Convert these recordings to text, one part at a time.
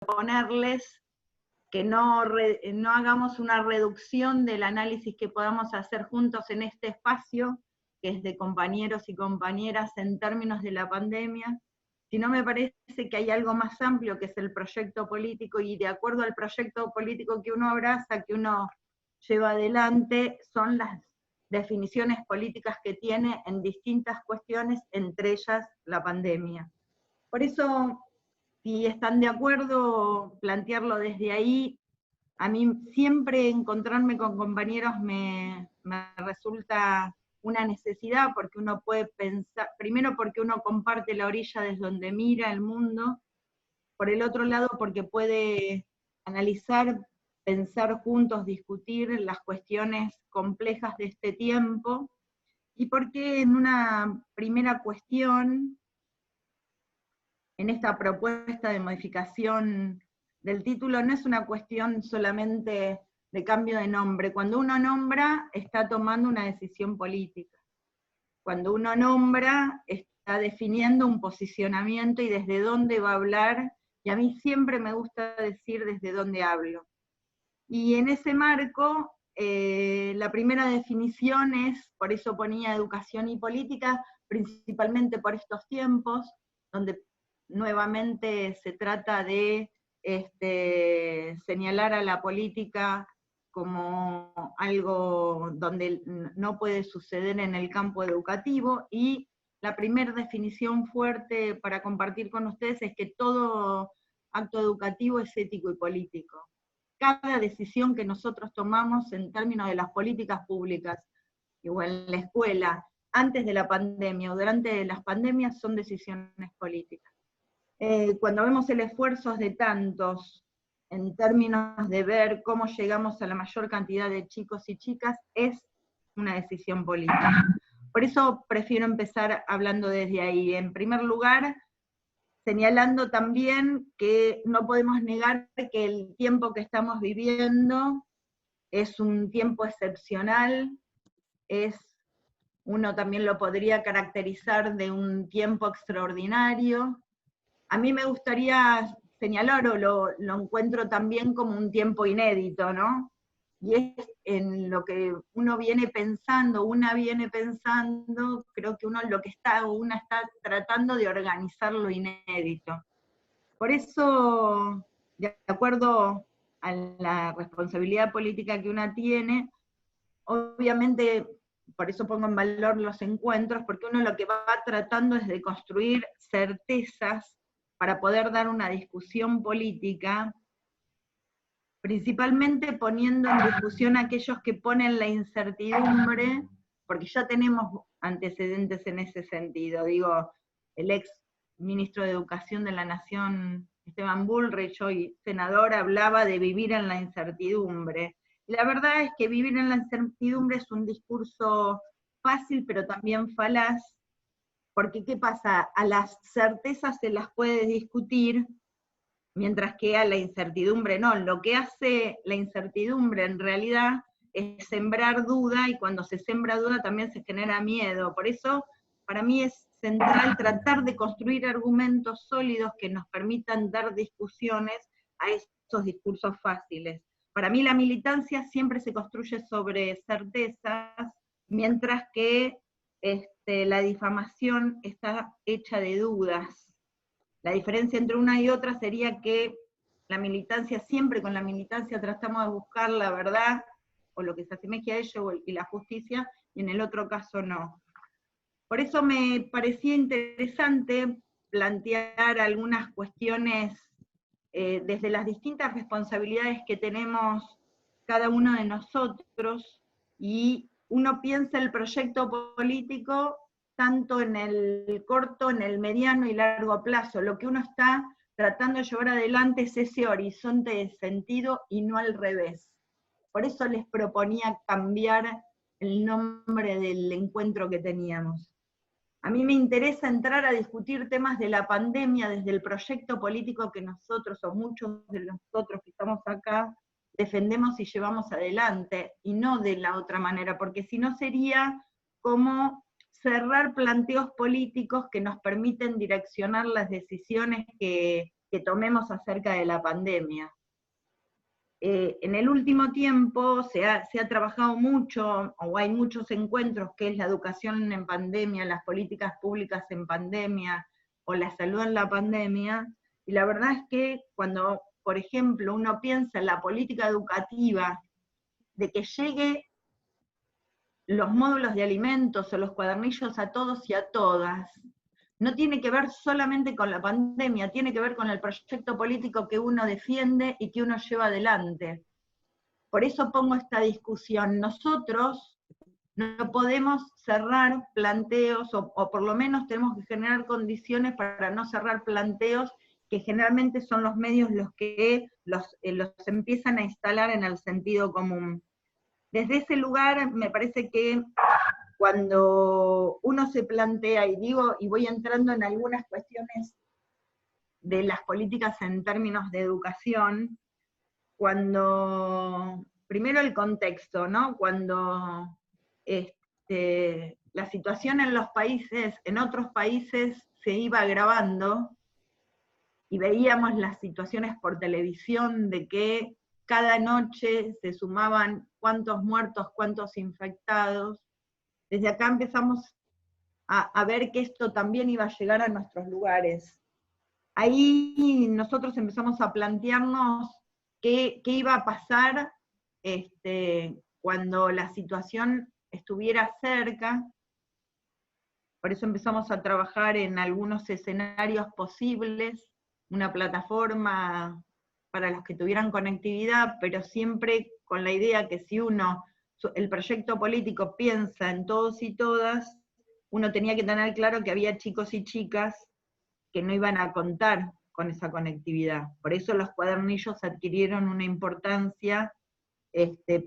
proponerles que no hagamos una reducción del análisis que podamos hacer juntos en este espacio, que es de compañeros y compañeras en términos de la pandemia, sino me parece que hay algo más amplio que es el proyecto político, y de acuerdo al proyecto político que uno abraza, que uno lleva adelante, son las definiciones políticas que tiene en distintas cuestiones, entre ellas la pandemia. Por eso, si están de acuerdo, plantearlo desde ahí. A mí siempre encontrarme con compañeros me resulta una necesidad, porque uno puede pensar, primero porque uno comparte la orilla desde donde mira el mundo, por el otro lado porque puede analizar, pensar juntos, discutir las cuestiones complejas de este tiempo, y porque en una primera cuestión, en esta propuesta de modificación del título, no es una cuestión solamente de cambio de nombre. Cuando uno nombra, está tomando una decisión política. Cuando uno nombra, está definiendo un posicionamiento y desde dónde va a hablar, y a mí siempre me gusta decir desde dónde hablo. Y en ese marco, la primera definición es, por eso ponía educación y política, principalmente por estos tiempos, donde nuevamente se trata de señalar a la política como algo donde no puede suceder en el campo educativo, y la primera definición fuerte para compartir con ustedes es que todo acto educativo es ético y político. Cada decisión que nosotros tomamos en términos de las políticas públicas, o en la escuela, antes de la pandemia o durante las pandemias, son decisiones políticas. Cuando vemos el esfuerzo de tantos en términos de ver cómo llegamos a la mayor cantidad de chicos y chicas, es una decisión política. Por eso prefiero empezar hablando desde ahí. En primer lugar, señalando también que no podemos negar que el tiempo que estamos viviendo es un tiempo excepcional, uno también lo podría caracterizar de un tiempo extraordinario. A mí me gustaría señalar, o lo encuentro también como un tiempo inédito, ¿no? Y es en lo que uno viene pensando, una viene pensando, creo que una está tratando de organizar lo inédito. Por eso, de acuerdo a la responsabilidad política que una tiene, obviamente, por eso pongo en valor los encuentros, porque uno lo que va tratando es de construir certezas para poder dar una discusión política, principalmente poniendo en discusión a aquellos que ponen la incertidumbre, porque ya tenemos antecedentes en ese sentido. Digo, el ex ministro de Educación de la Nación, Esteban Bullrich, hoy senador, hablaba de vivir en la incertidumbre. Y la verdad es que vivir en la incertidumbre es un discurso fácil, pero también falaz, porque ¿qué pasa? A las certezas se las puede discutir, mientras que a la incertidumbre no. Lo que hace la incertidumbre en realidad es sembrar duda, y cuando se siembra duda también se genera miedo. Por eso, para mí es central tratar de construir argumentos sólidos que nos permitan dar discusiones a esos discursos fáciles. Para mí la militancia siempre se construye sobre certezas, mientras que la difamación está hecha de dudas. La diferencia entre una y otra sería que la militancia, siempre con la militancia tratamos de buscar la verdad, o lo que se asemeje a ello, y la justicia, y en el otro caso no. Por eso me parecía interesante plantear algunas cuestiones desde las distintas responsabilidades que tenemos cada uno de nosotros, y uno piensa el proyecto político tanto en el corto, en el mediano y largo plazo. Lo que uno está tratando de llevar adelante es ese horizonte de sentido y no al revés. Por eso les proponía cambiar el nombre del encuentro que teníamos. A mí me interesa entrar a discutir temas de la pandemia desde el proyecto político que nosotros, o muchos de nosotros que estamos acá, defendemos y llevamos adelante, y no de la otra manera, porque si no sería como cerrar planteos políticos que nos permiten direccionar las decisiones que que tomemos acerca de la pandemia. En el último tiempo se ha trabajado mucho, o hay muchos encuentros, que es la educación en pandemia, las políticas públicas en pandemia, o la salud en la pandemia, y la verdad es que cuando, por ejemplo, uno piensa en la política educativa, de que llegue los módulos de alimentos o los cuadernillos a todos y a todas, no tiene que ver solamente con la pandemia, tiene que ver con el proyecto político que uno defiende y que uno lleva adelante. Por eso pongo esta discusión. Nosotros no podemos cerrar planteos, o por lo menos tenemos que generar condiciones para no cerrar planteos, que generalmente son los medios los que los empiezan a instalar en el sentido común. Desde ese lugar me parece que cuando uno se plantea, y digo, y voy entrando en algunas cuestiones de las políticas en términos de educación, cuando, primero el contexto, ¿no? Cuando la situación en los países, en otros países se iba agravando, y veíamos las situaciones por televisión de que cada noche se sumaban cuántos muertos, cuántos infectados. Desde acá empezamos a ver que esto también iba a llegar a nuestros lugares. Ahí nosotros empezamos a plantearnos qué iba a pasar cuando la situación estuviera cerca. Por eso empezamos a trabajar en algunos escenarios posibles, una plataforma para los que tuvieran conectividad, pero siempre con la idea que si uno, el proyecto político piensa en todos y todas, uno tenía que tener claro que había chicos y chicas que no iban a contar con esa conectividad. Por eso los cuadernillos adquirieron una importancia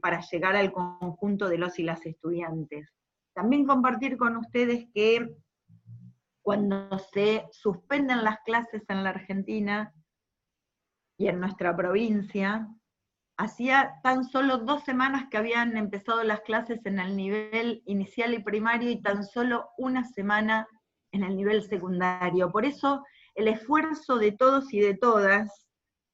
para llegar al conjunto de los y las estudiantes. También compartir con ustedes que cuando se suspenden las clases en la Argentina y en nuestra provincia, hacía tan solo 2 semanas que habían empezado las clases en el nivel inicial y primario, y tan solo 1 semana en el nivel secundario. Por eso el esfuerzo de todos y de todas,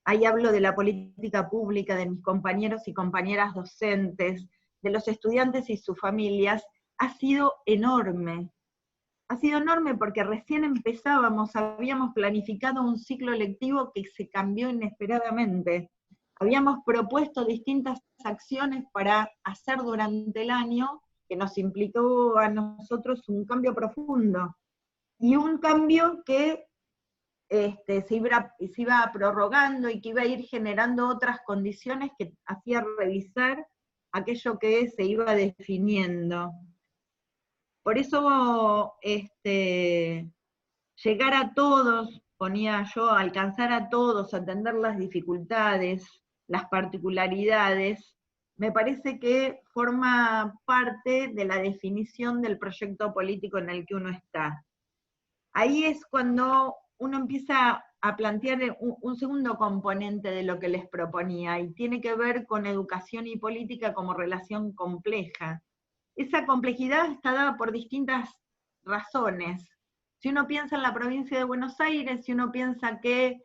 ahí hablo de la política pública, de mis compañeros y compañeras docentes, de los estudiantes y sus familias, ha sido enorme. Ha sido enorme porque recién empezábamos, habíamos planificado un ciclo lectivo que se cambió inesperadamente. Habíamos propuesto distintas acciones para hacer durante el año, que nos implicó a nosotros un cambio profundo. Y un cambio que se iba prorrogando y que iba a ir generando otras condiciones que hacía revisar aquello que se iba definiendo. Por eso llegar a todos, ponía yo, alcanzar a todos, atender las dificultades, las particularidades, me parece que forma parte de la definición del proyecto político en el que uno está. Ahí es cuando uno empieza a plantear un segundo componente de lo que les proponía, y tiene que ver con educación y política como relación compleja. Esa complejidad está dada por distintas razones. Si uno piensa en la provincia de Buenos Aires, si uno piensa que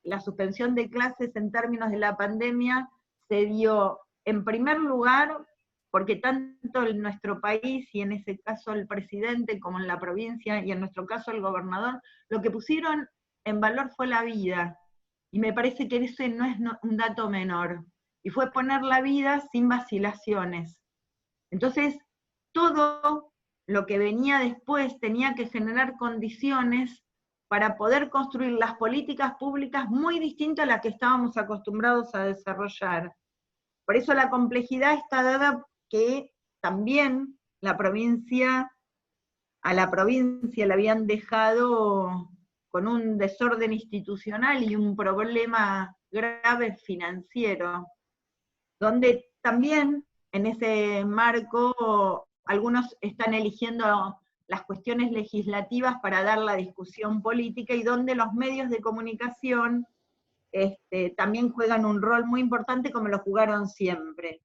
la suspensión de clases en términos de la pandemia se dio, en primer lugar, porque tanto en nuestro país, y en ese caso el presidente, como en la provincia, y en nuestro caso el gobernador, lo que pusieron en valor fue la vida. Y me parece que ese no es un dato menor. Y fue poner la vida sin vacilaciones. Entonces, todo lo que venía después tenía que generar condiciones para poder construir las políticas públicas muy distintas a las que estábamos acostumbrados a desarrollar. Por eso la complejidad está dada que también a la provincia le habían dejado con un desorden institucional y un problema grave financiero, donde también en ese marco algunos están eligiendo las cuestiones legislativas para dar la discusión política, y donde los medios de comunicación también juegan un rol muy importante, como lo jugaron siempre.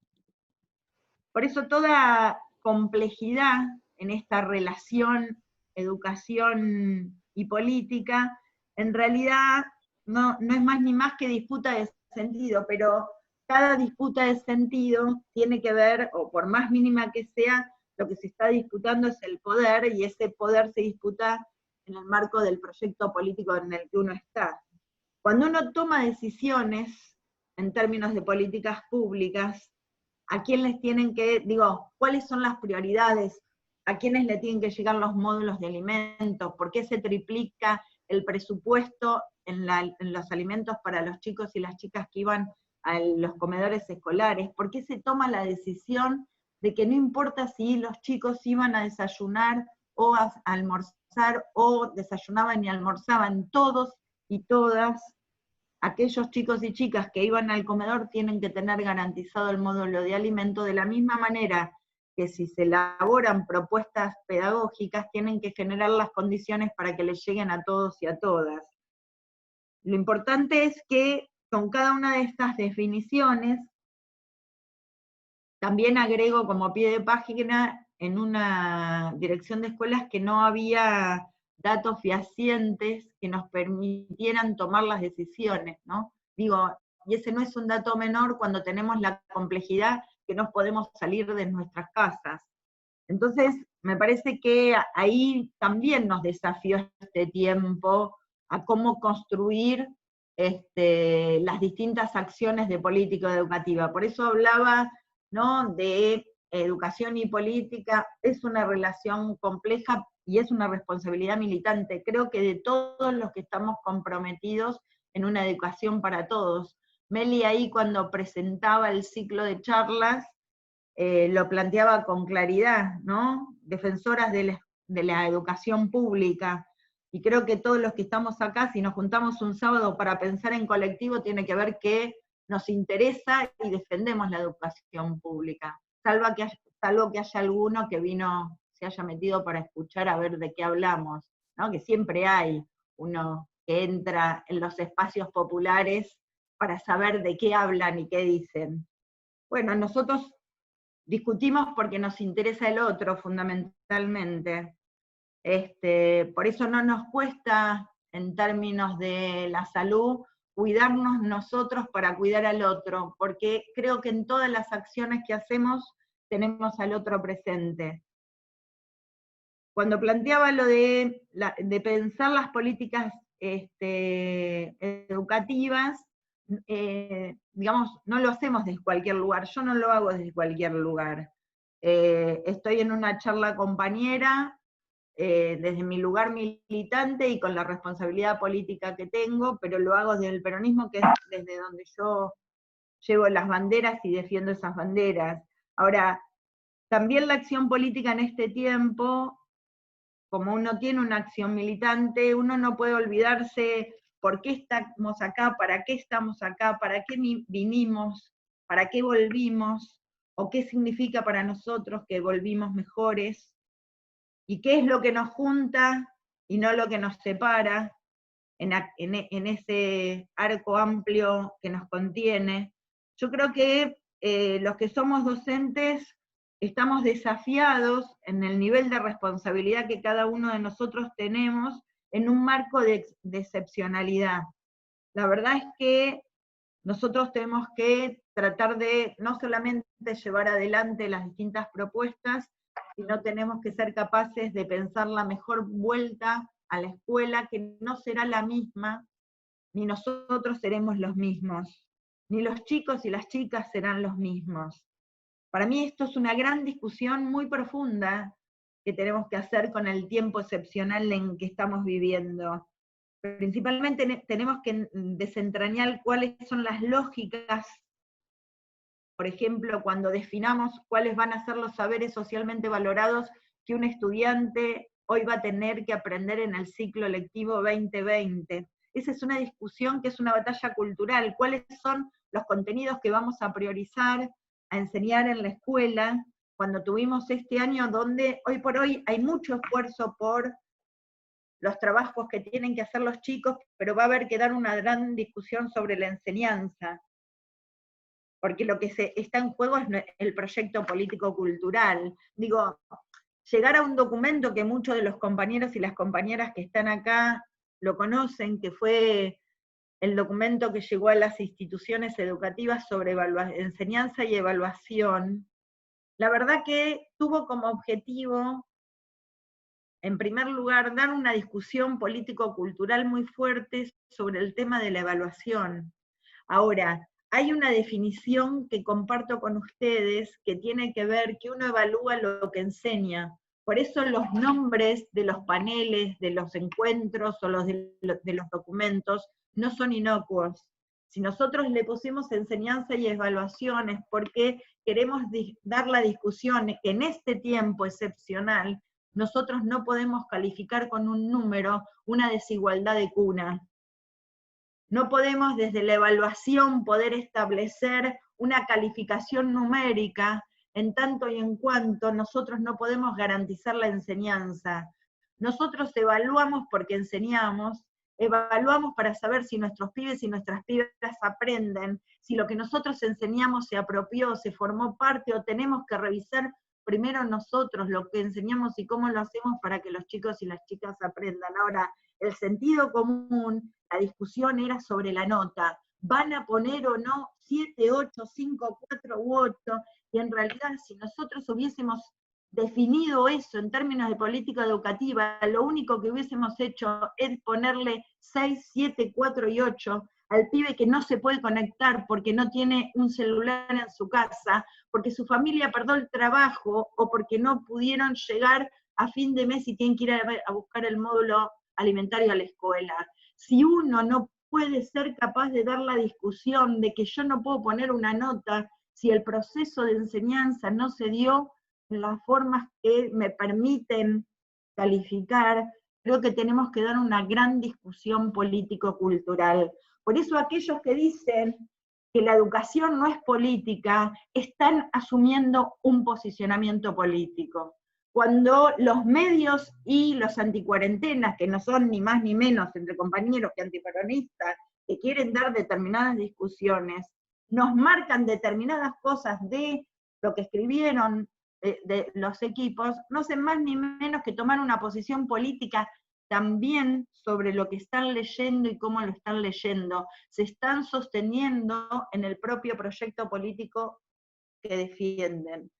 Por eso toda complejidad en esta relación educación y política en realidad no es más ni más que disputa de sentido, pero cada disputa de sentido tiene que ver, o por más mínima que sea, lo que se está disputando es el poder, y ese poder se disputa en el marco del proyecto político en el que uno está. Cuando uno toma decisiones en términos de políticas públicas, ¿a quién les tienen que, digo, cuáles son las prioridades? ¿A quiénes le tienen que llegar los módulos de alimentos? ¿Por qué se triplica el presupuesto en los alimentos para los chicos y las chicas que iban a los comedores escolares? ¿Por qué se toma la decisión de que no importa si los chicos iban a desayunar o a almorzar, o desayunaban y almorzaban, todos y todas aquellos chicos y chicas que iban al comedor tienen que tener garantizado el módulo de alimento, de la misma manera que si se elaboran propuestas pedagógicas tienen que generar las condiciones para que les lleguen a todos y a todas? Lo importante es que con cada una de estas definiciones, también agrego como pie de página en una dirección de escuelas que no había datos fehacientes que nos permitieran tomar las decisiones, ¿no? Digo, y ese no es un dato menor cuando tenemos la complejidad que no podemos salir de nuestras casas. Entonces, me parece que ahí también nos desafió este tiempo a cómo construir las distintas acciones de política educativa. Por eso hablaba, ¿no?, de educación y política. Es una relación compleja y es una responsabilidad militante. Creo que de todos los que estamos comprometidos en una educación para todos. Meli ahí cuando presentaba el ciclo de charlas, lo planteaba con claridad, ¿no? Defensoras de la educación pública. Y creo que todos los que estamos acá, si nos juntamos un sábado para pensar en colectivo, tiene que ver que nos interesa y defendemos la educación pública. Salvo que haya alguno que se haya metido para escuchar a ver de qué hablamos, ¿no? Que siempre hay uno que entra en los espacios populares para saber de qué hablan y qué dicen. Bueno, nosotros discutimos porque nos interesa el otro, fundamentalmente. Por eso no nos cuesta, en términos de la salud, cuidarnos nosotros para cuidar al otro, porque creo que en todas las acciones que hacemos tenemos al otro presente. Cuando planteaba lo de pensar las políticas educativas, digamos, no lo hacemos desde cualquier lugar, yo no lo hago desde cualquier lugar. Estoy en una charla compañera, desde mi lugar militante y con la responsabilidad política que tengo, pero lo hago desde el peronismo, que es desde donde yo llevo las banderas y defiendo esas banderas. Ahora, también la acción política en este tiempo, como uno tiene una acción militante, uno no puede olvidarse por qué estamos acá, para qué vinimos, para qué volvimos, o qué significa para nosotros que volvimos mejores, y qué es lo que nos junta y no lo que nos separa en ese arco amplio que nos contiene. Yo creo que los que somos docentes estamos desafiados en el nivel de responsabilidad que cada uno de nosotros tenemos en un marco de excepcionalidad. La verdad es que nosotros tenemos que tratar de no solamente llevar adelante las distintas propuestas, sino tenemos que ser capaces de pensar la mejor vuelta a la escuela, que no será la misma, ni nosotros seremos los mismos, ni los chicos y las chicas serán los mismos. Para mí esto es una gran discusión muy profunda que tenemos que hacer con el tiempo excepcional en que estamos viviendo. Principalmente tenemos que desentrañar cuáles son las lógicas, por ejemplo, cuando definamos cuáles van a ser los saberes socialmente valorados que un estudiante hoy va a tener que aprender en el ciclo lectivo 2020. Esa es una discusión que es una batalla cultural. ¿Cuáles son los contenidos que vamos a priorizar, a enseñar en la escuela, cuando tuvimos este año donde hoy por hoy hay mucho esfuerzo por los trabajos que tienen que hacer los chicos, pero va a haber que dar una gran discusión sobre la enseñanza, porque lo que está en juego es el proyecto político-cultural. Digo, llegar a un documento que muchos de los compañeros y las compañeras que están acá lo conocen, que fue el documento que llegó a las instituciones educativas sobre enseñanza y evaluación, la verdad que tuvo como objetivo, en primer lugar, dar una discusión político-cultural muy fuerte sobre el tema de la evaluación. Ahora, hay una definición que comparto con ustedes que tiene que ver que uno evalúa lo que enseña. Por eso los nombres de los paneles, de los encuentros o de los documentos no son inocuos. Si nosotros le pusimos enseñanza y evaluaciones porque queremos dar la discusión que en este tiempo excepcional nosotros no podemos calificar con un número una desigualdad de cuna. No podemos desde la evaluación poder establecer una calificación numérica en tanto y en cuanto nosotros no podemos garantizar la enseñanza. Nosotros evaluamos porque enseñamos, evaluamos para saber si nuestros pibes y nuestras pibas aprenden, si lo que nosotros enseñamos se apropió, se formó parte, o tenemos que revisar primero nosotros lo que enseñamos y cómo lo hacemos para que los chicos y las chicas aprendan. Ahora, el sentido común, la discusión era sobre la nota. ¿Van a poner o no 7, 8, 5, 4 u 8? Y en realidad, si nosotros hubiésemos definido eso en términos de política educativa, lo único que hubiésemos hecho es ponerle 6, 7, 4 y 8 al pibe que no se puede conectar porque no tiene un celular en su casa, porque su familia perdió el trabajo o porque no pudieron llegar a fin de mes y tienen que ir a buscar el módulo alimentario a la escuela. Si uno no puede ser capaz de dar la discusión de que yo no puedo poner una nota si el proceso de enseñanza no se dio en las formas que me permiten calificar, creo que tenemos que dar una gran discusión político-cultural. Por eso aquellos que dicen que la educación no es política, están asumiendo un posicionamiento político. Cuando los medios y los anticuarentenas, que no son ni más ni menos entre compañeros que antiperonistas, que quieren dar determinadas discusiones, nos marcan determinadas cosas de lo que escribieron de los equipos, no hacen más ni menos que tomar una posición política también sobre lo que están leyendo y cómo lo están leyendo. Se están sosteniendo en el propio proyecto político que defienden.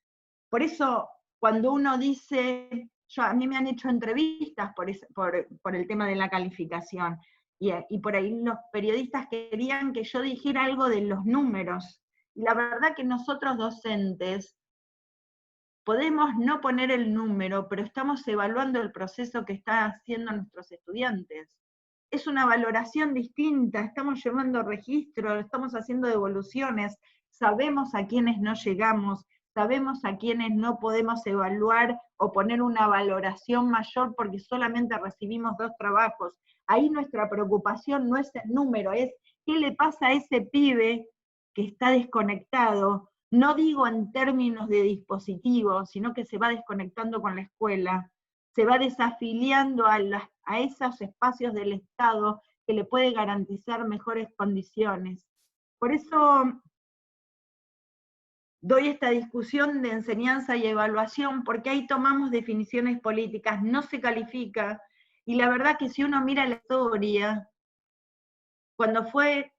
Por eso, cuando uno dice, a mí me han hecho entrevistas por el tema de la calificación, y por ahí los periodistas querían que yo dijera algo de los números. Y la verdad que nosotros docentes podemos no poner el número, pero estamos evaluando el proceso que están haciendo nuestros estudiantes. Es una valoración distinta, estamos llevando registro, estamos haciendo devoluciones, sabemos a quiénes no llegamos, sabemos a quiénes no podemos evaluar o poner una valoración mayor porque solamente recibimos 2 trabajos. Ahí nuestra preocupación no es el número, es qué le pasa a ese pibe que está desconectado. No digo en términos de dispositivos, sino que se va desconectando con la escuela, se va desafiliando a esos espacios del Estado que le puede garantizar mejores condiciones. Por eso doy esta discusión de enseñanza y evaluación, porque ahí tomamos definiciones políticas, no se califica, y la verdad que si uno mira la historia, cuando fue,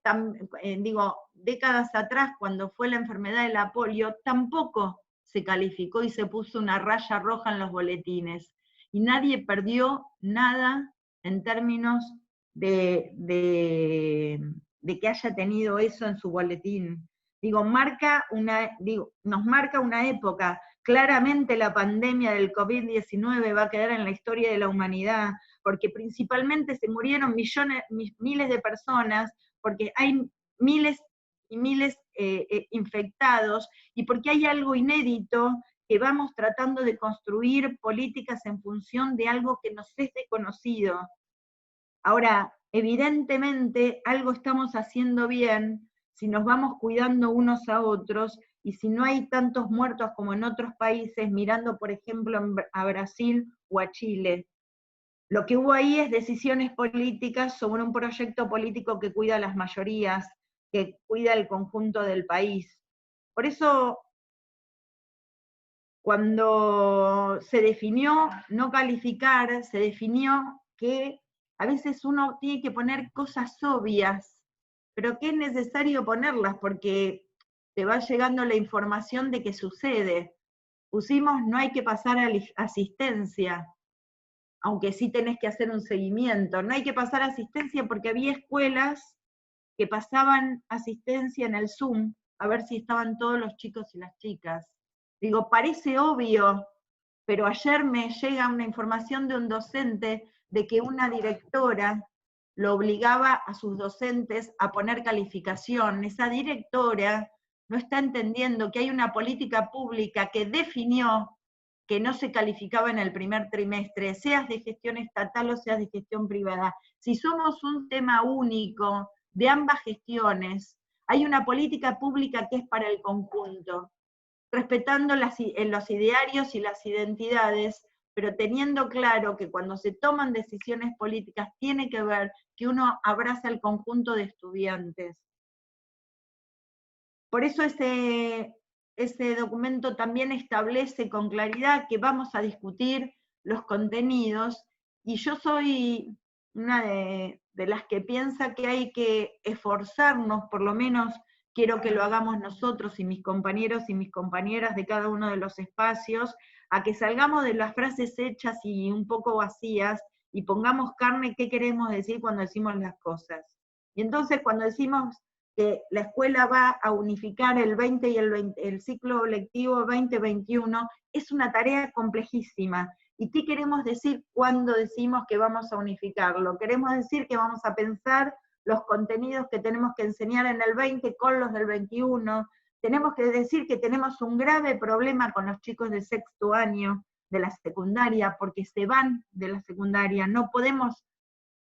décadas atrás, cuando fue la enfermedad de la polio, tampoco se calificó y se puso una raya roja en los boletines. Y nadie perdió nada en términos de que haya tenido eso en su boletín. Nos marca una época. Claramente la pandemia del COVID-19 va a quedar en la historia de la humanidad, porque principalmente se murieron miles de personas, porque hay miles y miles infectados, y porque hay algo inédito que vamos tratando de construir políticas en función de algo que nos es desconocido. Ahora, evidentemente, algo estamos haciendo bien si nos vamos cuidando unos a otros y si no hay tantos muertos como en otros países, mirando, por ejemplo, a Brasil o a Chile. Lo que hubo ahí es decisiones políticas sobre un proyecto político que cuida a las mayorías, que cuida el conjunto del país. Por eso, cuando se definió no calificar, se definió que a veces uno tiene que poner cosas obvias, pero que es necesario ponerlas porque te va llegando la información de que sucede. Pusimos no hay que pasar a asistencia, aunque sí tenés que hacer un seguimiento. No hay que pasar asistencia porque había escuelas que pasaban asistencia en el Zoom, a ver si estaban todos los chicos y las chicas. Digo, parece obvio, pero ayer me llega una información de un docente de que una directora lo obligaba a sus docentes a poner calificación. Esa directora no está entendiendo que hay una política pública que definió que no se calificaba en el primer trimestre, seas de gestión estatal o seas de gestión privada. Si somos un tema único de ambas gestiones, hay una política pública que es para el conjunto, respetando los idearios y las identidades, pero teniendo claro que cuando se toman decisiones políticas tiene que ver que uno abraza el conjunto de estudiantes. Por eso ese documento también establece con claridad que vamos a discutir los contenidos, y yo soy una de las que piensa que hay que esforzarnos, por lo menos quiero que lo hagamos nosotros y mis compañeros y mis compañeras de cada uno de los espacios, a que salgamos de las frases hechas y un poco vacías y pongamos carne qué queremos decir cuando decimos las cosas. Y entonces cuando decimos que la escuela va a unificar el 20 y el ciclo lectivo 2021, es una tarea complejísima. ¿Y qué queremos decir cuando decimos que vamos a unificarlo? Queremos decir que vamos a pensar los contenidos que tenemos que enseñar en el 20 con los del 21. Tenemos que decir que tenemos un grave problema con los chicos de sexto año de la secundaria, porque se van de la secundaria. No podemos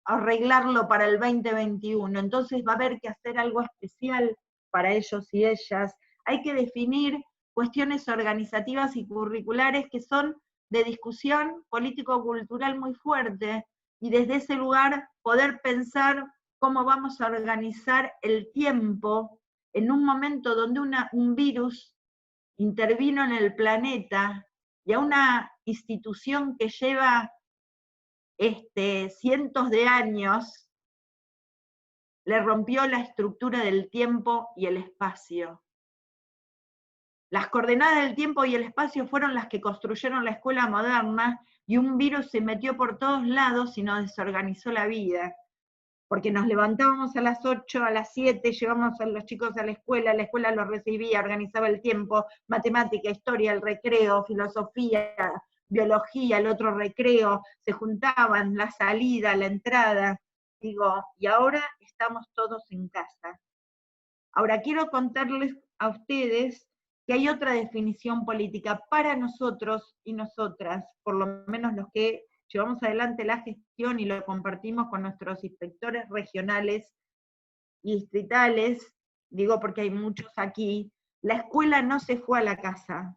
arreglarlo para el 2021, entonces va a haber que hacer algo especial para ellos y ellas. Hay que definir cuestiones organizativas y curriculares que son de discusión político-cultural muy fuerte, y desde ese lugar poder pensar cómo vamos a organizar el tiempo en un momento donde un virus intervino en el planeta y a una institución que lleva cientos de años le rompió la estructura del tiempo y el espacio. Las coordenadas del tiempo y el espacio fueron las que construyeron la escuela moderna, y un virus se metió por todos lados y nos desorganizó la vida. Porque nos levantábamos a las 8, a las 7, llevábamos a los chicos a la escuela los recibía, organizaba el tiempo, matemática, historia, el recreo, filosofía, biología, el otro recreo, se juntaban, la salida, la entrada, digo, y ahora estamos todos en casa. Ahora quiero contarles a ustedes que hay otra definición política para nosotros y nosotras, por lo menos los que llevamos adelante la gestión y lo compartimos con nuestros inspectores regionales y distritales, digo porque hay muchos aquí, la escuela no se fue a la casa.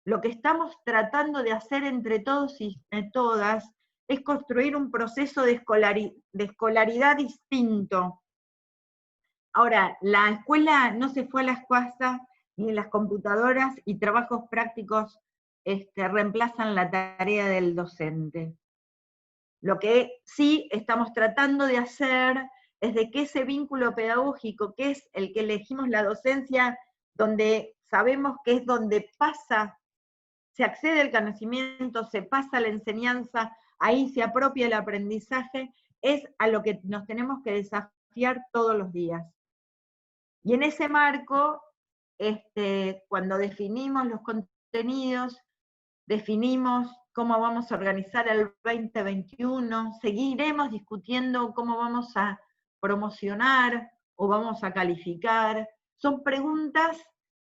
Lo que estamos tratando de hacer entre todos y todas es construir un proceso de escolaridad distinto. Ahora, la escuela no se fue a las casas, ni las computadoras y trabajos prácticos reemplazan la tarea del docente. Lo que sí estamos tratando de hacer es de que ese vínculo pedagógico, que es el que elegimos la docencia, donde sabemos que es donde pasa, se accede al conocimiento, se pasa la enseñanza, ahí se apropia el aprendizaje, es a lo que nos tenemos que desafiar todos los días. Y en ese marco, cuando definimos los contenidos, definimos cómo vamos a organizar el 2021, seguiremos discutiendo cómo vamos a promocionar o vamos a calificar. Son preguntas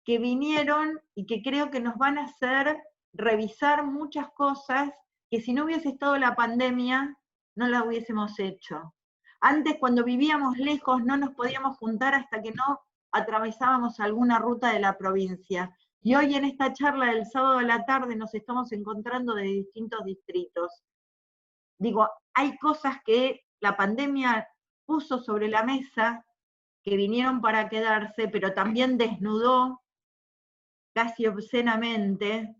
que vinieron y que creo que nos van a hacer revisar muchas cosas que si no hubiese estado la pandemia, no las hubiésemos hecho. Antes, cuando vivíamos lejos, no nos podíamos juntar hasta que no atravesábamos alguna ruta de la provincia. Y hoy en esta charla del sábado a la tarde nos estamos encontrando de distintos distritos. Digo, hay cosas que la pandemia puso sobre la mesa, que vinieron para quedarse, pero también desnudó casi obscenamente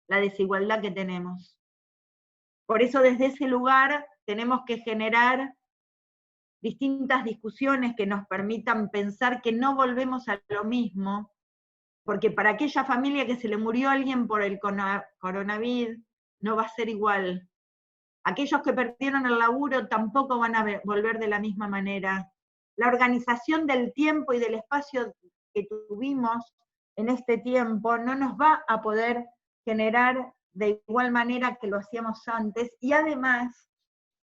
la desigualdad que tenemos. Por eso desde ese lugar tenemos que generar distintas discusiones que nos permitan pensar que no volvemos a lo mismo, porque para aquella familia que se le murió alguien por el coronavirus, no va a ser igual. Aquellos que perdieron el laburo tampoco van a volver de la misma manera. La organización del tiempo y del espacio que tuvimos en este tiempo no nos va a poder generar de igual manera que lo hacíamos antes, y además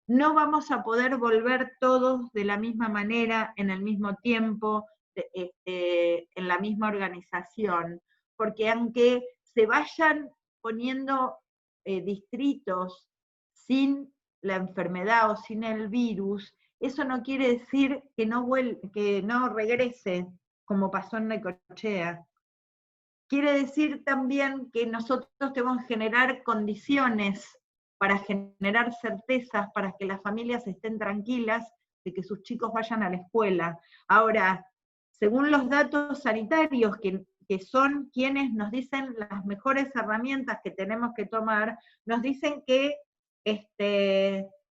no vamos a poder volver todos de la misma manera, en el mismo tiempo, en la misma organización, porque aunque se vayan poniendo distritos sin la enfermedad o sin el virus, eso no quiere decir que no regrese, como pasó en Necochea. Quiere decir también que nosotros tenemos que generar condiciones para generar certezas, para que las familias estén tranquilas de que sus chicos vayan a la escuela. Ahora, según los datos sanitarios, que son quienes nos dicen las mejores herramientas que tenemos que tomar, nos dicen que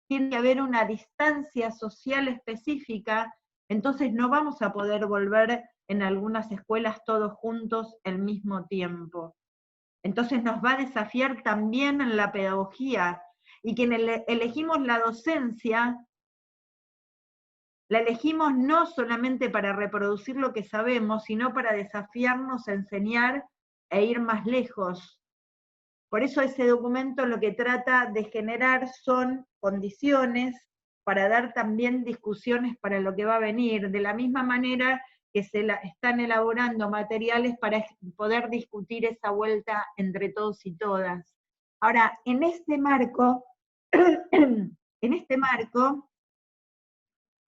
tiene que haber una distancia social específica, entonces no vamos a poder volver en algunas escuelas todos juntos al mismo tiempo. Entonces nos va a desafiar también en la pedagogía, y quienes elegimos la docencia, la elegimos no solamente para reproducir lo que sabemos, sino para desafiarnos a enseñar e ir más lejos. Por eso ese documento lo que trata de generar son condiciones para dar también discusiones para lo que va a venir, de la misma manera que están elaborando materiales para poder discutir esa vuelta entre todos y todas. Ahora, en este marco,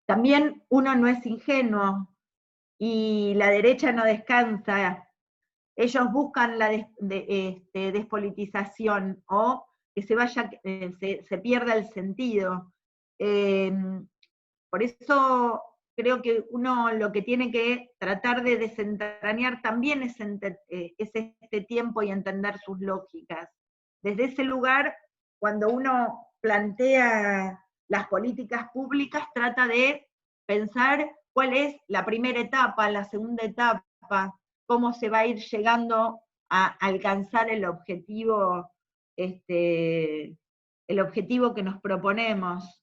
también uno no es ingenuo, y la derecha no descansa. Ellos buscan la despolitización, o que se pierda el sentido. Por eso creo que uno lo que tiene que tratar de desentrañar también es este tiempo y entender sus lógicas. Desde ese lugar, cuando uno plantea las políticas públicas, trata de pensar cuál es la primera etapa, la segunda etapa, cómo se va a ir llegando a alcanzar el objetivo que nos proponemos.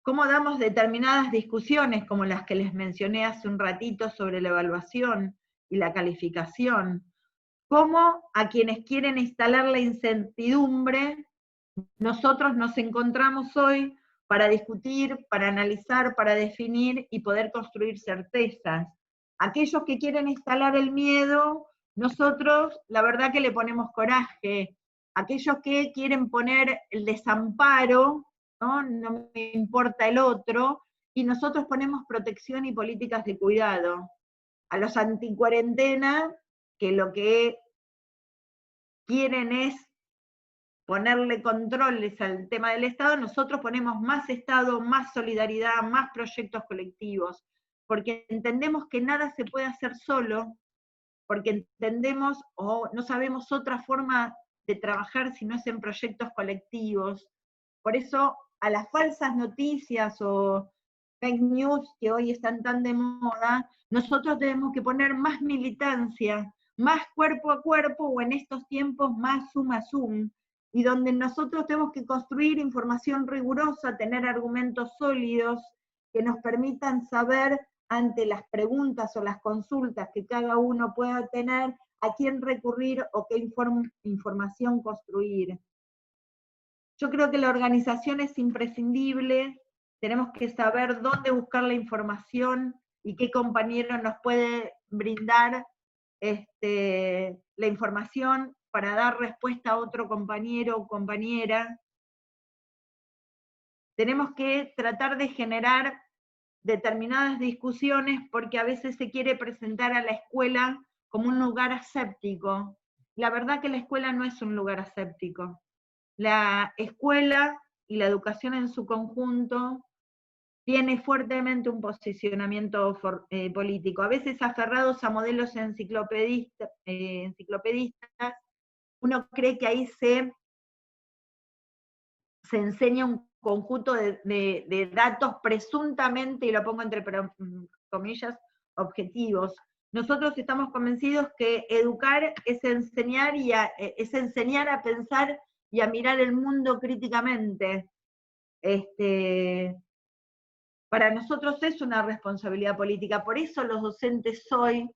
Cómo damos determinadas discusiones, como las que les mencioné hace un ratito sobre la evaluación y la calificación. Cómo a quienes quieren instalar la incertidumbre, nosotros nos encontramos hoy para discutir, para analizar, para definir y poder construir certezas. Aquellos que quieren instalar el miedo, nosotros la verdad que le ponemos coraje. Aquellos que quieren poner el desamparo, no me importa el otro, y nosotros ponemos protección y políticas de cuidado. A los anticuarentena, que lo que quieren es ponerle controles al tema del Estado, nosotros ponemos más Estado, más solidaridad, más proyectos colectivos, porque entendemos que nada se puede hacer solo, porque entendemos o no sabemos otra forma de trabajar si no es en proyectos colectivos. Por eso a las falsas noticias o fake news que hoy están tan de moda, nosotros tenemos que poner más militancia, más cuerpo a cuerpo, o en estos tiempos más zoom a zoom, y donde nosotros tenemos que construir información rigurosa, tener argumentos sólidos que nos permitan saber, ante las preguntas o las consultas que cada uno pueda tener, a quién recurrir o qué información construir. Yo creo que la organización es imprescindible, tenemos que saber dónde buscar la información y qué compañero nos puede brindar la información para dar respuesta a otro compañero o compañera. Tenemos que tratar de generar determinadas discusiones, porque a veces se quiere presentar a la escuela como un lugar aséptico. La verdad que la escuela no es un lugar aséptico. La escuela y la educación en su conjunto tiene fuertemente un posicionamiento político, a veces aferrados a modelos enciclopedistas, uno cree que ahí se enseña un conjunto de datos presuntamente, y lo pongo entre comillas, objetivos. Nosotros estamos convencidos que educar es enseñar a pensar y a mirar el mundo críticamente. Para nosotros es una responsabilidad política, por eso los docentes hoy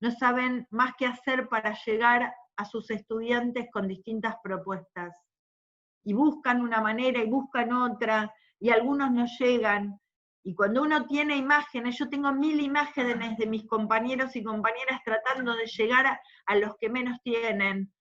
no saben más qué hacer para llegar a sus estudiantes con distintas propuestas. Y buscan una manera y buscan otra, y algunos no llegan. Y cuando uno tiene imágenes, yo tengo 1000 imágenes de mis compañeros y compañeras tratando de llegar a los que menos tienen,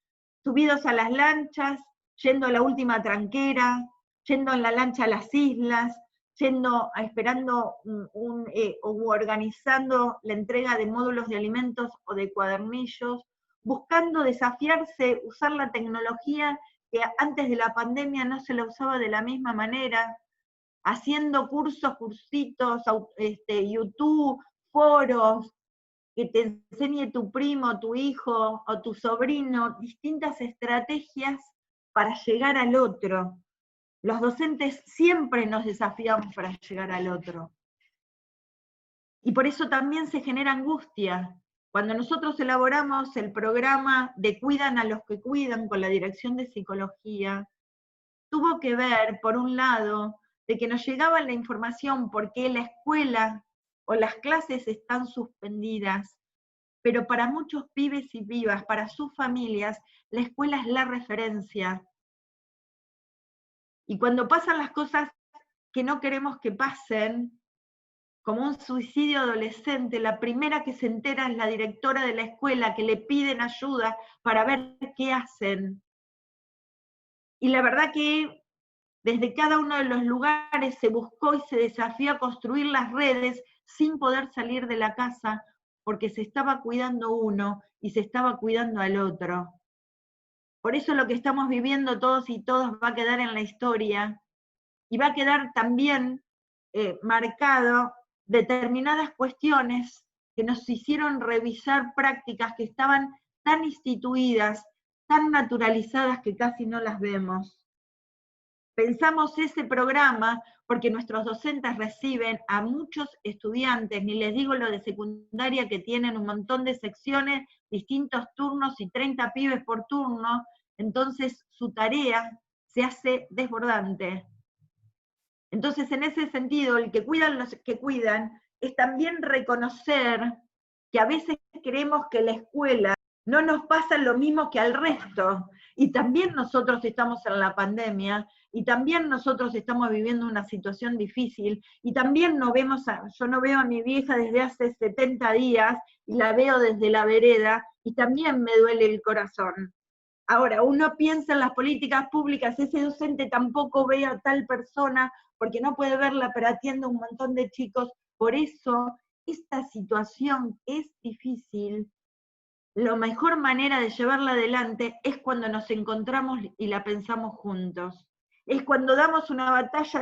subidos a las lanchas, yendo a la última tranquera, yendo en la lancha a las islas, esperando o organizando la entrega de módulos de alimentos o de cuadernillos, buscando desafiarse, usar la tecnología que antes de la pandemia no se la usaba de la misma manera, haciendo cursitos, YouTube, foros, que te enseñe tu primo, tu hijo o tu sobrino, distintas estrategias para llegar al otro. Los docentes siempre nos desafiamos para llegar al otro. Y por eso también se genera angustia. Cuando nosotros elaboramos el programa de Cuidan a los que cuidan con la Dirección de Psicología, tuvo que ver, por un lado, de que nos llegaba la información porque la escuela o las clases están suspendidas, pero para muchos pibes y pibas, para sus familias, la escuela es la referencia. Y cuando pasan las cosas que no queremos que pasen, como un suicidio adolescente, la primera que se entera es la directora de la escuela, que le piden ayuda para ver qué hacen. Y la verdad que desde cada uno de los lugares se buscó y se desafió a construir las redes sin poder salir de la casa, porque se estaba cuidando uno y se estaba cuidando al otro. Por eso lo que estamos viviendo todos y todas va a quedar en la historia, y va a quedar también marcado determinadas cuestiones que nos hicieron revisar prácticas que estaban tan instituidas, tan naturalizadas que casi no las vemos. Pensamos ese programa porque nuestros docentes reciben a muchos estudiantes, ni les digo lo de secundaria que tienen un montón de secciones, distintos turnos y 30 pibes por turno, entonces su tarea se hace desbordante. Entonces, en ese sentido, el que cuidan los que cuidan es también reconocer que a veces creemos que la escuela no nos pasa lo mismo que al resto, y también nosotros estamos en la pandemia, y también nosotros estamos viviendo una situación difícil, y también yo no veo a mi vieja desde hace 70 días, y la veo desde la vereda, y también me duele el corazón. Ahora, uno piensa en las políticas públicas, ese docente tampoco ve a tal persona, porque no puede verla, pero atiende a un montón de chicos. Por eso, esta situación es difícil. La mejor manera de llevarla adelante es cuando nos encontramos y la pensamos juntos. Es cuando damos una batalla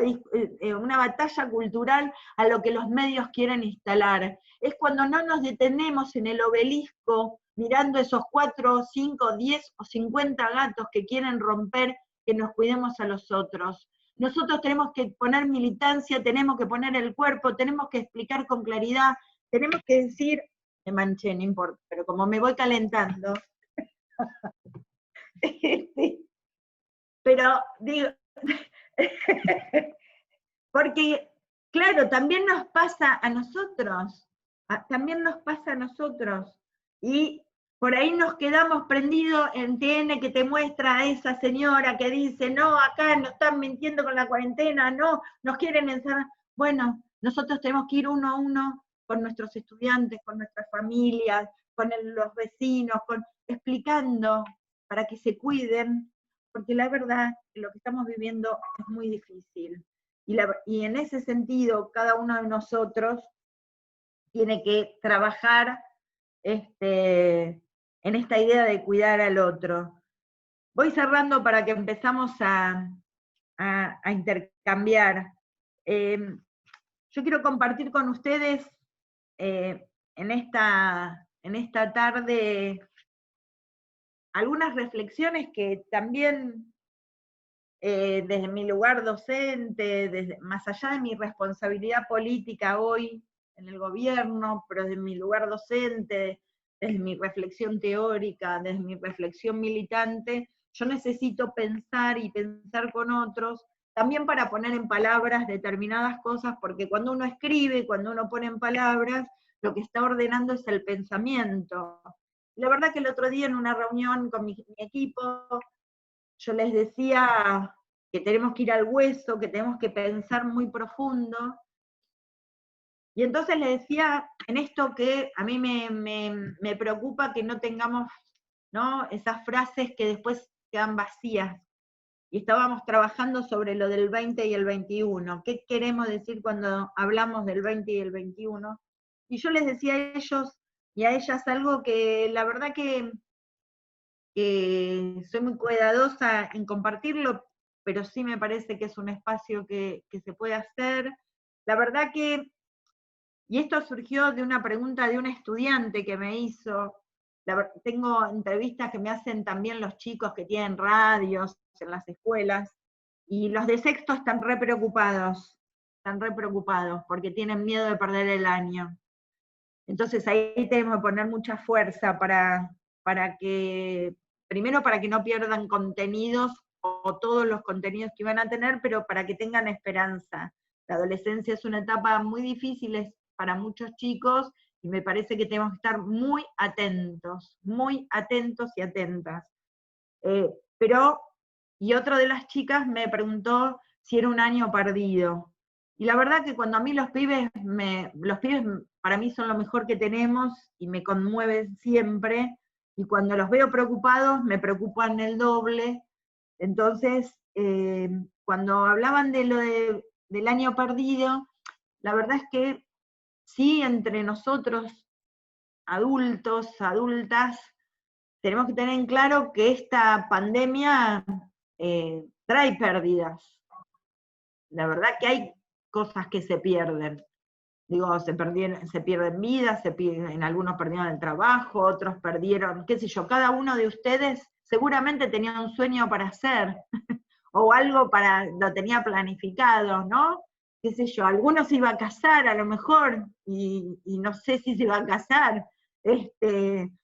cultural a lo que los medios quieren instalar. Es cuando no nos detenemos en el obelisco mirando esos 4, 5, 10 o 50 gatos que quieren romper que nos cuidemos a los otros. Nosotros tenemos que poner militancia, tenemos que poner el cuerpo, tenemos que explicar con claridad, tenemos que decir, me manché, no importa, pero como me voy calentando, pero digo, porque, claro, también nos pasa a nosotros, y por ahí nos quedamos prendidos en TN que te muestra a esa señora que dice, no, acá nos están mintiendo con la cuarentena, no, nos quieren encerrar. Bueno, nosotros tenemos que ir uno a uno con nuestros estudiantes, con nuestras familias, con los vecinos, explicando para que se cuiden, porque la verdad que lo que estamos viviendo es muy difícil. Y en ese sentido, cada uno de nosotros tiene que trabajar en esta idea de cuidar al otro. Voy cerrando para que empezamos a intercambiar. Yo quiero compartir con ustedes en esta tarde algunas reflexiones que también desde mi lugar docente, más allá de mi responsabilidad política hoy en el gobierno, pero desde mi lugar docente, desde mi reflexión teórica, desde mi reflexión militante, yo necesito pensar y pensar con otros, también para poner en palabras determinadas cosas, porque cuando uno escribe, cuando uno pone en palabras, lo que está ordenando es el pensamiento. La verdad que el otro día en una reunión con mi equipo, yo les decía que tenemos que ir al hueso, que tenemos que pensar muy profundo, y entonces les decía en esto que a mí me preocupa que no tengamos, ¿no?, esas frases que después quedan vacías. Y estábamos trabajando sobre lo del 20 y el 21. ¿Qué queremos decir cuando hablamos del 20 y el 21? Y yo les decía a ellos y a ellas algo que la verdad que soy muy cuidadosa en compartirlo, pero sí me parece que es un espacio que se puede hacer. La verdad que, y esto surgió de una pregunta de un estudiante que me hizo, tengo entrevistas que me hacen también los chicos que tienen radios en las escuelas, y los de sexto están re preocupados, porque tienen miedo de perder el año. Entonces ahí tenemos que poner mucha fuerza para que, primero para que no pierdan contenidos o todos los contenidos que van a tener, pero para que tengan esperanza. La adolescencia es una etapa muy difícil para muchos chicos, y me parece que tenemos que estar muy atentos y atentas. Y otra de las chicas me preguntó si era un año perdido. Y la verdad que cuando a mí los pibes para mí son lo mejor que tenemos y me conmueven siempre, y cuando los veo preocupados me preocupan el doble. Entonces, cuando hablaban de del año perdido, la verdad es que sí, entre nosotros, adultos, adultas, tenemos que tener en claro que esta pandemia trae pérdidas. La verdad que hay cosas que se pierden. Digo, se pierden vidas, algunos perdieron el trabajo, otros perdieron, qué sé yo, cada uno de ustedes seguramente tenía un sueño para hacer, o algo lo tenía planificado, ¿no? Qué sé yo, algunos se iba a casar a lo mejor, y no sé si se iba a casar.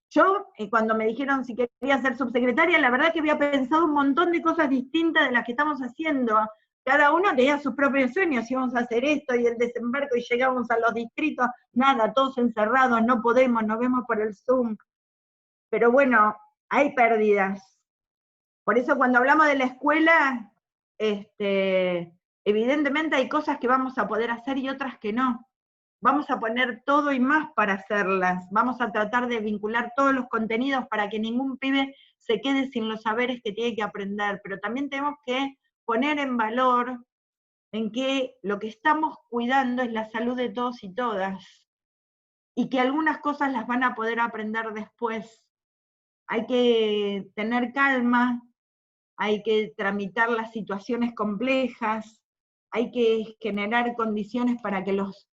Yo, cuando me dijeron si quería ser subsecretaria, la verdad que había pensado un montón de cosas distintas de las que estamos haciendo. Cada uno tenía sus propios sueños, íbamos a hacer esto y el desembarco, y llegamos a los distritos, nada, todos encerrados, no podemos, nos vemos por el Zoom. Pero bueno, hay pérdidas. Por eso cuando hablamos de la escuela, evidentemente hay cosas que vamos a poder hacer y otras que no. Vamos a poner todo y más para hacerlas. Vamos a tratar de vincular todos los contenidos para que ningún pibe se quede sin los saberes que tiene que aprender. Pero también tenemos que poner en valor en que lo que estamos cuidando es la salud de todos y todas, y que algunas cosas las van a poder aprender después. Hay que tener calma, hay que tramitar las situaciones complejas, hay que generar condiciones para que los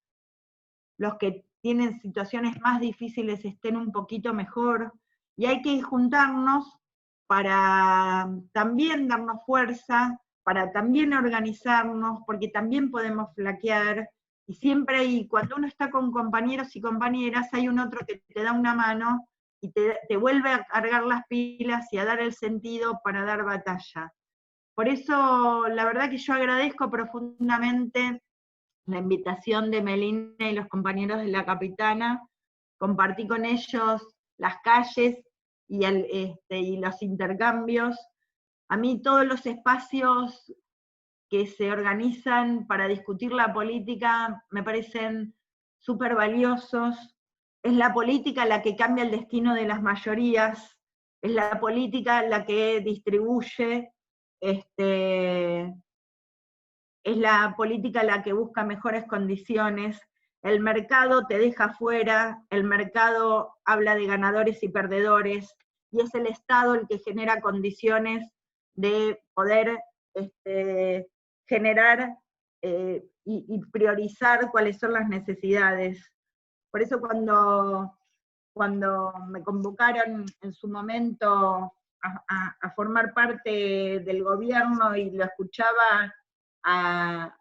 que tienen situaciones más difíciles estén un poquito mejor, y hay que juntarnos para también darnos fuerza, para también organizarnos, porque también podemos flaquear, y siempre cuando uno está con compañeros y compañeras, hay un otro que te da una mano y te vuelve a cargar las pilas y a dar el sentido para dar batalla. Por eso, la verdad que yo agradezco profundamente la invitación de Melina y los compañeros de la Capitana. Compartí con ellos las calles y los intercambios. A mí todos los espacios que se organizan para discutir la política me parecen súper valiosos. Es la política la que cambia el destino de las mayorías, es la política la que distribuye, es la política la que busca mejores condiciones. El mercado te deja fuera, el mercado habla de ganadores y perdedores, y es el Estado el que genera condiciones de poder generar y priorizar cuáles son las necesidades. Por eso cuando me convocaron en su momento a formar parte del gobierno y lo escuchaba al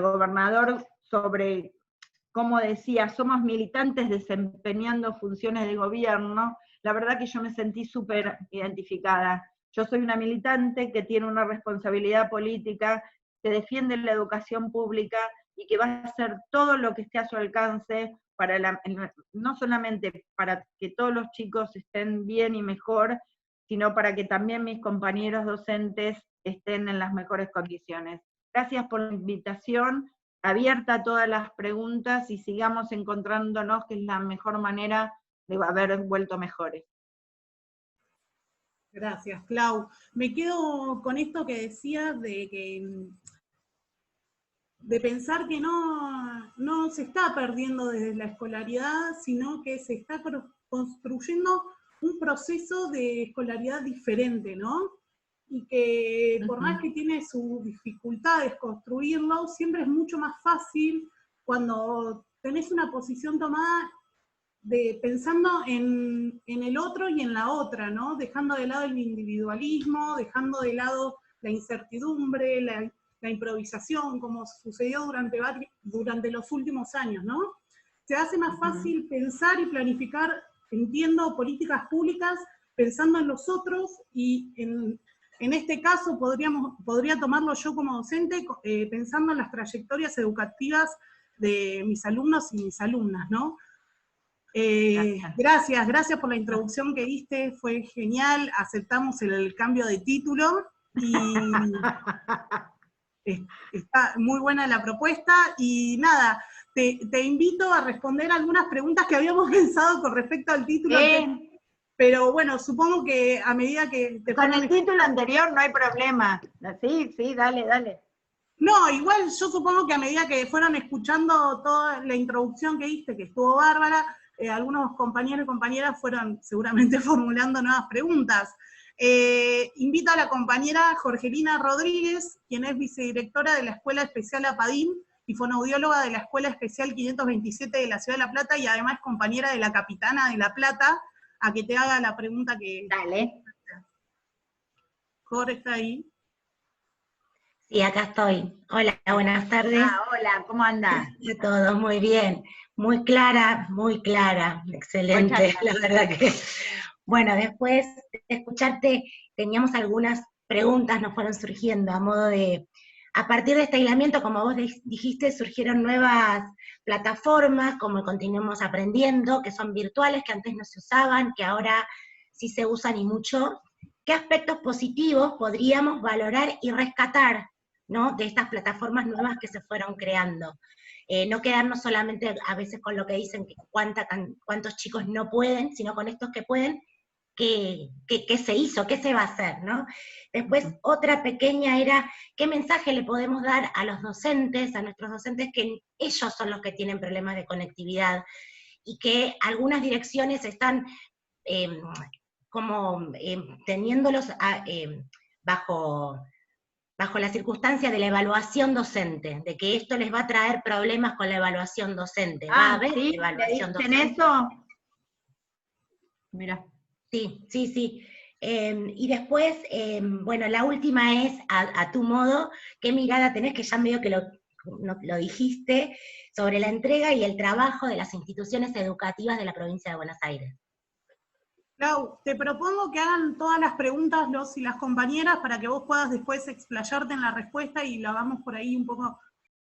gobernador sobre cómo decía, somos militantes desempeñando funciones de gobierno, la verdad que yo me sentí súper identificada. Yo soy una militante que tiene una responsabilidad política, que defiende la educación pública y que va a hacer todo lo que esté a su alcance para no solamente para que todos los chicos estén bien y mejor, sino para que también mis compañeros docentes estén en las mejores condiciones. Gracias por la invitación, abierta a todas las preguntas y sigamos encontrándonos, que es la mejor manera de haber vuelto mejores. Gracias, Clau. Me quedo con esto que decías de pensar que no se está perdiendo desde la escolaridad, sino que se está construyendo un proceso de escolaridad diferente, ¿no? Y que por más que tiene sus dificultades construirlo, siempre es mucho más fácil cuando tenés una posición tomada pensando en el otro y en la otra, ¿no? Dejando de lado el individualismo, dejando de lado la incertidumbre, la improvisación, como sucedió durante los últimos años, ¿no? Se hace más fácil pensar y planificar, entiendo, políticas públicas pensando en los otros, y en este caso podría tomarlo yo como docente pensando en las trayectorias educativas de mis alumnos y mis alumnas, ¿no? Gracias por la introducción que diste, fue genial, aceptamos el cambio de título, y está muy buena la propuesta, y nada, te invito a responder algunas preguntas que habíamos pensado con respecto al título, pero bueno, supongo que a medida que con el título anterior no hay problema, sí, dale. No, igual yo supongo que a medida que fueron escuchando toda la introducción que diste, que estuvo bárbara, algunos compañeros y compañeras fueron seguramente formulando nuevas preguntas. Invito a la compañera Jorgelina Rodríguez, quien es vicedirectora de la Escuela Especial Apadín y fonoaudióloga de la Escuela Especial 527 de la Ciudad de La Plata, y además compañera de la Capitana de La Plata, a que te haga la pregunta que... Dale. Jorge está ahí. Sí, acá estoy. Hola, buenas tardes. Hola, ¿cómo andás? Todo muy bien. Muy clara, excelente, la verdad que... Bueno, después de escucharte, teníamos algunas preguntas, nos fueron surgiendo a modo de... A partir de este aislamiento, como vos dijiste, surgieron nuevas plataformas, como Continuemos Aprendiendo, que son virtuales, que antes no se usaban, que ahora sí se usan y mucho. ¿Qué aspectos positivos podríamos valorar y rescatar, ¿no?, de estas plataformas nuevas que se fueron creando? No quedarnos solamente a veces con lo que dicen que cuántos chicos no pueden, sino con estos que pueden, qué se hizo, qué se va a hacer, ¿no? Después, otra pequeña era, ¿qué mensaje le podemos dar a los docentes, a nuestros docentes, que ellos son los que tienen problemas de conectividad, y que algunas direcciones están teniéndolos bajo la circunstancia de la evaluación docente, de que esto les va a traer problemas con la evaluación docente. ¿Va a haber evaluación docente? ¿En eso? Mira. Sí. Y después, bueno, la última es, a tu modo, ¿qué mirada tenés, que ya medio que lo dijiste, sobre la entrega y el trabajo de las instituciones educativas de la provincia de Buenos Aires? Clau, te propongo que hagan todas las preguntas los y las compañeras para que vos puedas después explayarte en la respuesta y lo hagamos por ahí un poco